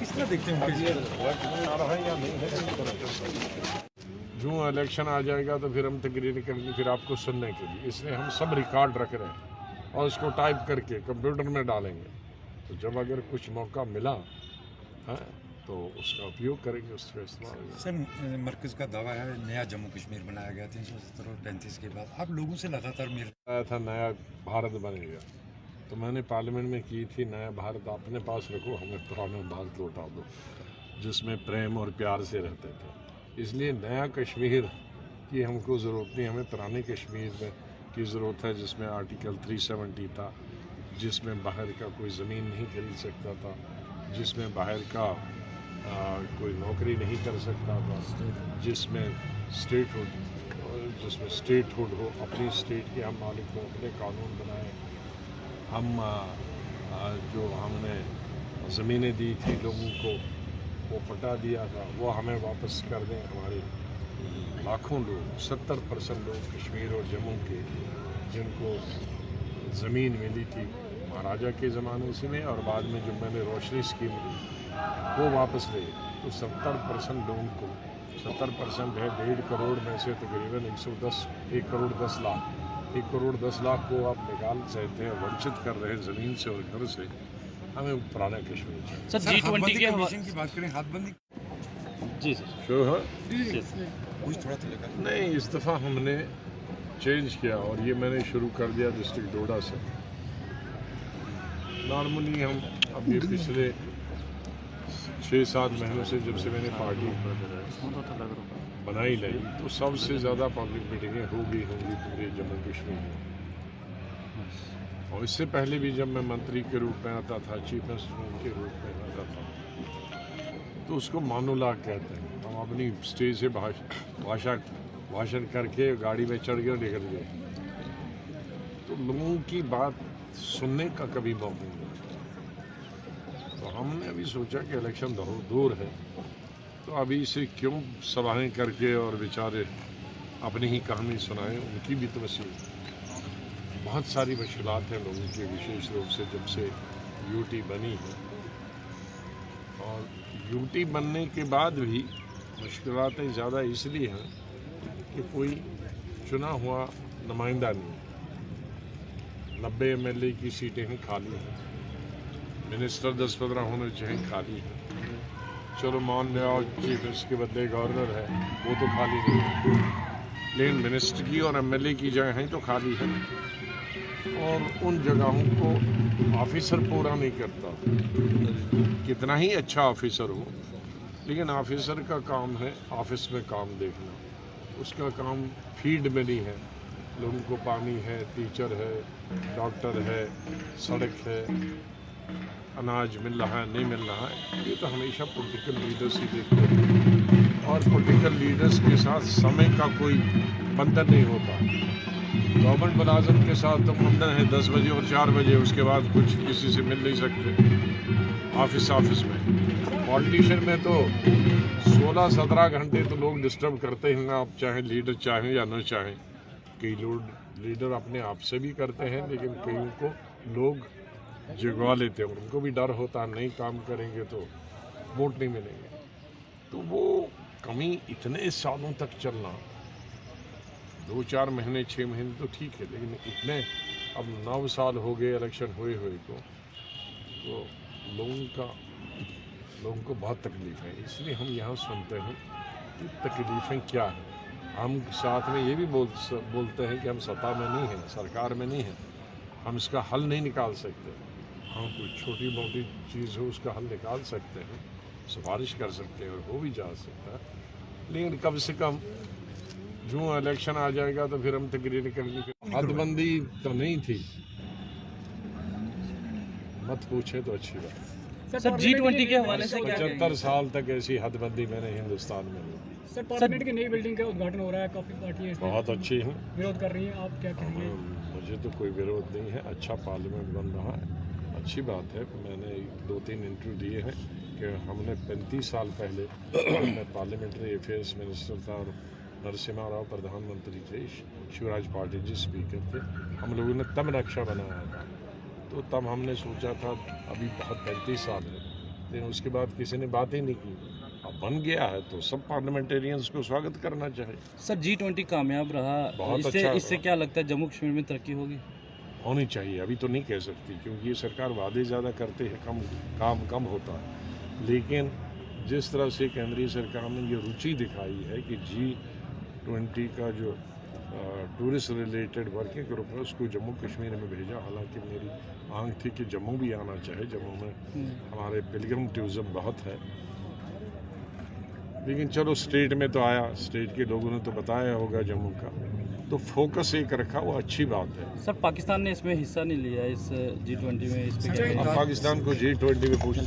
किस तरह देखते हैं उनके आ रहा है या नहीं है। जो इलेक्शन आ जाएगा तो फिर हम तकरीर करेंगे फिर आपको सुनने के लिए, इसलिए हम सब रिकॉर्ड रख रहे हैं और उसको टाइप करके कंप्यूटर में डालेंगे। तो जब अगर कुछ मौका मिला है तो उसका उपयोग करेंगे, उसका इस्तेमाल। सर मरकज का दावा है नया जम्मू कश्मीर बनाया गया 370 और 35 के बाद आप लोगों से लगातार मिल आया था नया भारत बनेगा, तो मैंने पार्लियामेंट में की थी नया भारत अपने पास रखो, हमें पुराना भारत लौटा दो जिसमें प्रेम और प्यार से रहते थे। इसलिए नया कश्मीर की हमको ज़रूरत नहीं, हमें पुराने कश्मीर में की ज़रूरत है जिसमें आर्टिकल 370 था, जिसमें बाहर का कोई ज़मीन नहीं खरीद सकता था, जिसमें बाहर का कोई नौकरी नहीं कर सकता था, जिसमें स्टेटहुड हो, अपनी स्टेट के हम मालिक हो, अपने कानून बनाए। हम जो हमने ज़मीनें दी थी लोगों को वो पटा दिया था, वो हमें वापस कर दें। हमारे लाखों लोग 70% लोग कश्मीर और जम्मू के जिनको ज़मीन मिली थी महाराजा के ज़माने से में और बाद में जो मैंने रोशनी स्कीम दी वो वापस ले, तो 70% लोगों को 70% है 1.5 करोड़ में से तकरीबन 1 करोड़ 10 लाख 1 करोड़ 10 लाख को आप निकाल सकते हैं, वंचित कर रहे हैं ज़मीन से और घर से। हमें पुराना कश्मीर चाहिए। सर G20 के मिशन की बात करें, हाथबंदी जी सर कुछ थोड़ा सा लगा नहीं, इस दफ़ा हमने चेंज किया और ये मैंने शुरू कर दिया डिस्ट्रिक्ट डोडा से। नॉर्मली हम अभी पिछले 6-7 महीनों से जब से मैंने पार्टी बनाई लाई तो सबसे ज़्यादा पब्लिक मीटिंगें होंगी पूरे जम्मू कश्मीर में। और इससे पहले भी जब मैं मंत्री के रूप में आता था, चीफ मिनिस्टर के रूप में आता था, तो उसको मोनोलॉग कहते हैं। हम अपनी स्टेज से भाषण करके गाड़ी में चढ़ गए निकल गए, तो लोगों की बात सुनने का कभी मौका नहीं। तो हमने अभी सोचा कि इलेक्शन दूर है, तो अभी इसे क्यों सभाएं करके और बेचारे अपनी ही कहानी सुनाएं। उनकी भी तो बहुत सारी मुश्किलात हैं लोगों की, विशेष रूप से जब से यूटी बनी है। और यूटी बनने के बाद भी मुश्किलातें ज़्यादा इसलिए हैं कि कोई चुना हुआ नुमाइंदा नहीं। 90 MLA की सीटें हैं खाली हैं, मिनिस्टर 10-15 होने चाहिए खाली है। चलो मान लिया चीफ मिनिस्टर के बदले गवर्नर है, वो तो खाली नहीं है, लेकिन मिनिस्टर की और MLA की जगहें तो खाली है। और उन जगहों को ऑफिसर पूरा नहीं करता, कितना ही अच्छा ऑफिसर हो, लेकिन ऑफिसर का काम है ऑफिस में काम देखना, उसका काम फील्ड में नहीं है। लोगों को पानी है, टीचर है, डॉक्टर है, सड़क है, अनाज मिल रहा है नहीं मिल रहा है, ये तो हमेशा पॉलिटिकल लीडर्स ही देखते हैं। और पॉलिटिकल लीडर्स के साथ समय का कोई बंधन नहीं होता। गवर्नमेंट मुलाजिम के साथ तो बंधन है 10 बजे और 4 बजे, उसके बाद कुछ किसी से मिल नहीं सकते ऑफिस में। पॉलिटिशियन में तो 16-17 घंटे तो लोग डिस्टर्ब करते हैं, आप चाहे लीडर चाहें या न चाहें। कई लोग लीडर अपने आप से भी करते हैं, लेकिन कईयों को लोग जगवा लेते हैं, उनको भी डर होता है नहीं काम करेंगे तो वोट नहीं मिलेंगे। तो वो कमी इतने सालों तक चलना, 2-4 महीने 6 महीने तो ठीक है, लेकिन इतने अब 9 साल हो गए इलेक्शन हुए को, तो लोगों को बहुत तकलीफ है। इसलिए हम यहाँ सुनते हैं कि तकलीफ़ें क्या हैं। हम साथ में ये भी बोलते हैं कि हम सत्ता में नहीं हैं, सरकार में नहीं हैं, हम इसका हल नहीं निकाल सकते। हम कोई छोटी मोटी चीज़ हो उसका हल निकाल सकते हैं, सिफारिश कर सकते हैं और हो भी जा सकता है, लेकिन कम से कम जो इलेक्शन आ जाएगा तो फिर हम तकरीर करेंगे। हदबंदी तो नहीं थी, मत पूछे तो अच्छी बात। सर G20 के हवाले से 75 साल तक ऐसी हदबंदी मैंने हिंदुस्तान में नहीं। सर पार्लियामेंट की नई बिल्डिंग का उद्घाटन हो रहा है, काफ़ी पार्टियां इसमें बहुत अच्छी हैं, विरोध कर रही हैं, आप क्या कहेंगे? मुझे तो कोई विरोध नहीं है, अच्छा पार्लियामेंट बन रहा है, अच्छी बात है। मैंने 2-3 इंटरव्यू दिए हैं कि हमने 35 साल पहले मैं पार्लियामेंट्री अफेयर्स मिनिस्टर था और नरसिम्हा राव प्रधानमंत्री थे, शिवराज पाटिल जी स्पीकर थे, हम लोगों ने तब नक्शा बनाया था। तो तब हमने सोचा था, अभी बहुत 35 साल है, लेकिन उसके बाद किसी ने बात ही नहीं की। अब बन गया है तो सब पार्लियामेंटेरियंस को स्वागत करना चाहिए। सर G20 कामयाब रहा, बहुत इससे अच्छा इससे रहा। क्या लगता है जम्मू कश्मीर में तरक्की होगी? होनी चाहिए, अभी तो नहीं कह सकती क्योंकि ये सरकार वादे ज़्यादा करते हैं, काम कम होता है। लेकिन जिस तरह से केंद्रीय सरकार ने ये रुचि दिखाई है कि G20 का जो टूरिस्ट रिलेटेड वर्किंग ग्रुप है उसको जम्मू कश्मीर में भेजा। हालांकि मेरी मांग थी कि जम्मू भी आना चाहिए, जम्मू में हमारे पिलग्रिम टूरिज्म बहुत है। लेकिन चलो स्टेट में तो आया, स्टेट के लोगों ने तो बताया होगा जम्मू का, तो फोकस एक रखा, वो अच्छी बात है। सर पाकिस्तान ने इसमें हिस्सा नहीं लिया इस G20 में, इस पे क्या अब पाकिस्तान को G20 में पूछना